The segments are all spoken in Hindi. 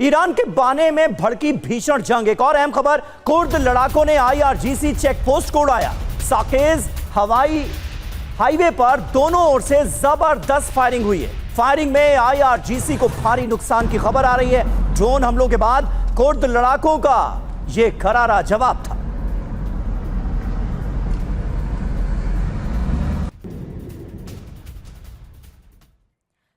ईरान के बाने में भड़की भीषण जंग। एक और अहम खबर, कुर्द लड़ाकों ने IRGC चेक पोस्ट को उड़ाया। साकेज हवाई हाईवे पर दोनों ओर से जबरदस्त फायरिंग हुई है। फायरिंग में IRGC को भारी नुकसान की खबर आ रही है। ड्रोन हमलों के बाद कुर्द लड़ाकों का यह करारा जवाब था।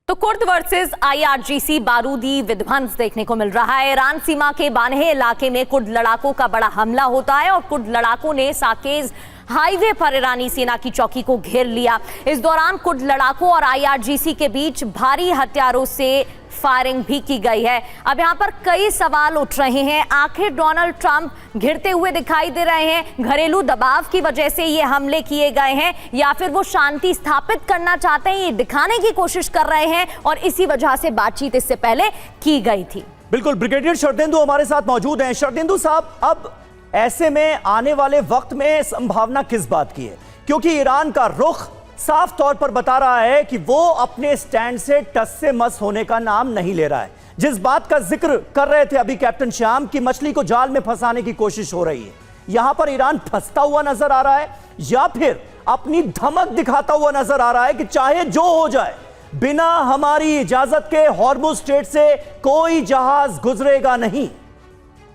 तो कुर्द वर्सेस IRGC बारूदी विध्वंस देखने को मिल रहा है। ईरान सीमा के बानहे इलाके में कुर्द लड़ाकों का बड़ा हमला होता है और कुर्द लड़ाकों ने साकेज हाईवे पर ईरानी सेना की चौकी को घेर लिया। इस दौरान कुर्द लड़ाकों और IRGC के बीच भारी हथियारों से फायरिंग भी की गई है। अब यहाँ पर कई सवाल उठ रहे हैं। आखिर डोनाल्ड ट्रंप घिरते हुए दिखाई दे रहे हैं, घरेलू दबाव की वजह से ये हमले किए गए हैं, या फिर वो शांति स्थापित करना चाहते हैं, ये दिखाने की कोशिश कर रहे हैं और इसी वजह से बातचीत इससे पहले की गई थी। बिल्कुल, ब्रिगेडियर शरदेंदु हमारे साथ मौजूद हैं। शरदेंदु साहब, अब ऐसे में आने वाले वक्त में संभावना किस बात की है? क्योंकि ईरान का रुख साफ तौर पर बता रहा है कि वो अपने स्टैंड से टस से मस होने का नाम नहीं ले रहा है। जिस बात का जिक्र कर रहे थे अभी कैप्टन श्याम की, मछली को जाल में फंसाने की कोशिश हो रही है। यहां पर ईरान फंसता हुआ नजर आ रहा है या फिर अपनी धमक दिखाता हुआ नजर आ रहा है कि चाहे जो हो जाए, बिना हमारी इजाजत के हॉर्मुज स्ट्रेट से कोई जहाज गुजरेगा नहीं।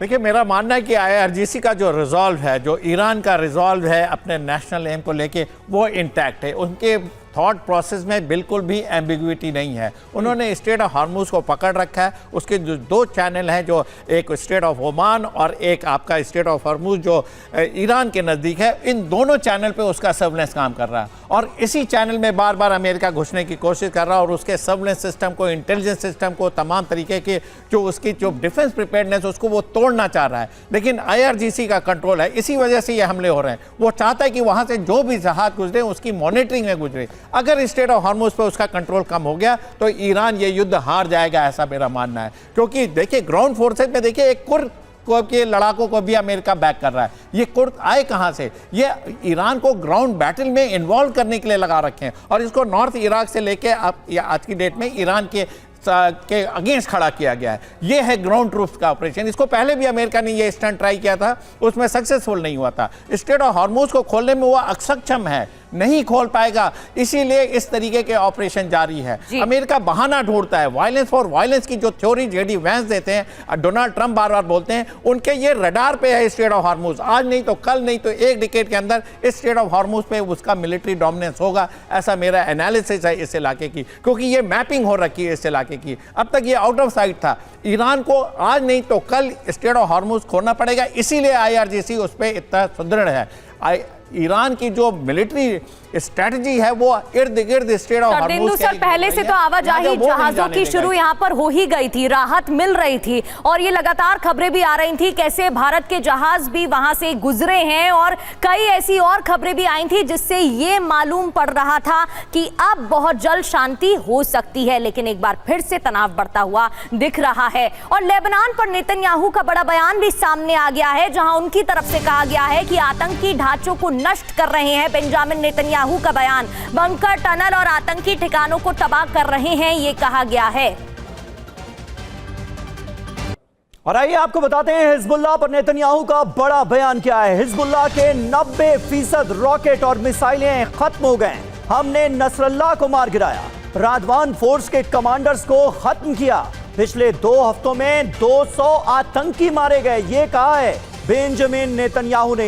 देखिए, मेरा मानना है कि IRGC का जो रिजॉल्व है, जो ईरान का रिजॉल्व है अपने नेशनल एम को लेके, वो इंटैक्ट है। उनके थॉट प्रोसेस में बिल्कुल भी एम्बिग्विटी नहीं है। उन्होंने स्ट्रेट ऑफ हॉर्मुज को पकड़ रखा है। उसके जो दो चैनल हैं, जो एक स्ट्रेट ऑफ ओमान और एक आपका स्ट्रेट ऑफ हॉर्मुज जो ईरान के नज़दीक है, इन दोनों चैनल पे उसका सर्वेलेंस काम कर रहा है और इसी चैनल में बार बार अमेरिका घुसने की कोशिश कर रहा है और उसके सर्वेलेंस सिस्टम को, इंटेलिजेंस सिस्टम को, तमाम तरीके के जो उसकी जो डिफेंस प्रिपेयर्डनेस उसको वो तोड़ना चाह रहा है। लेकिन IRGC का कंट्रोल है, इसी वजह से ये हमले हो रहे हैं। वो चाहता है कि वहाँ से जो भी जहाज गुजरे उसकी मॉनिटरिंग में गुजरे। अगर स्ट्रेट ऑफ हॉर्मुज पे उसका कंट्रोल कम हो गया तो ईरान ये युद्ध हार जाएगा, ऐसा मेरा मानना है। क्योंकि देखिए, ग्राउंड फोर्सेज में देखिए, एक कुर्द के लड़ाकों को भी अमेरिका बैक कर रहा है। ये कुर्द आए कहां से? ये ईरान को ग्राउंड बैटल में इन्वॉल्व करने के लिए लगा रखे हैं और इसको नॉर्थ इराक से लेके आज की डेट में ईरान के अगेंस्ट खड़ा किया गया है। ये है ग्राउंड ट्रूप्स का ऑपरेशन। इसको पहले भी अमेरिका ने ये स्टंट ट्राई किया था, उसमें सक्सेसफुल नहीं हुआ था। स्ट्रेट ऑफ हॉर्मुज को खोलने में वो अक्षम है, नहीं खोल पाएगा, इसीलिए इस तरीके के ऑपरेशन जारी है। अमेरिका बहाना ढूंढता है। वायलेंस फॉर वायलेंस की जो थ्योरी JD वैंस देते हैं, डोनाल्ड ट्रंप बार बार बोलते हैं, उनके ये रडार पे है स्ट्रेट ऑफ हॉर्मुज। आज नहीं तो कल, नहीं तो एक डिकेड के अंदर इस स्ट्रेट ऑफ हॉर्मुज पे उसका मिलिट्री डोमिनेंस होगा, ऐसा मेरा एनालिसिस है इस इलाके की। क्योंकि ये मैपिंग हो रखी है इस इलाके की। अब तक ये आउट ऑफ साइट था। ईरान को आज नहीं तो कल स्ट्रेट ऑफ हॉर्मुज खोलना पड़ेगा, इसीलिए IRGC उस पर इतना सुदृढ़ है। ईरान की जो मिलिट्री स्ट्रेटजी है वो इर्द गिर्द स्ट्रेट ऑफ हॉर्मुज सर, पहले से तो आवाजाही जहाजों की शुरू यहाँ पर हो ही गई थी, राहत मिल रही थी और ये लगातार खबरें भी आ रही थी कैसे भारत के जहाज भी वहां से गुजरे हैं और कई ऐसी और खबरें भी आई थी जिससे ये मालूम पड़ रहा था कि अब बहुत जल्द शांति हो सकती है। लेकिन एक बार फिर से तनाव बढ़ता हुआ दिख रहा है और लेबनान पर नेतन्याहू का बड़ा बयान भी सामने आ गया है, जहां उनकी तरफ से कहा गया है कि आतंकी ढांचों को नष्ट कर रहे हैं। बेंजामिन नेतन्याहू का बयान, बंकर, टनल और आतंकी ठिकानों को तबाह कर रहे हैं, ये कहा गया है। और आइए आपको बताते हैं हिजबुल्लाह पर नेतन्याहू का बड़ा बयान क्या है। हिजबुल्लाह के 90% रॉकेट और मिसाइलें खत्म हो गए। हमने नसरल्लाह को मार गिराया, रादवान फोर्स के कमांडर्स को खत्म किया। पिछले 2 हफ्तों में 200 आतंकी मारे गए, ये कहा है बेंजामिन नेतन्याहू ने।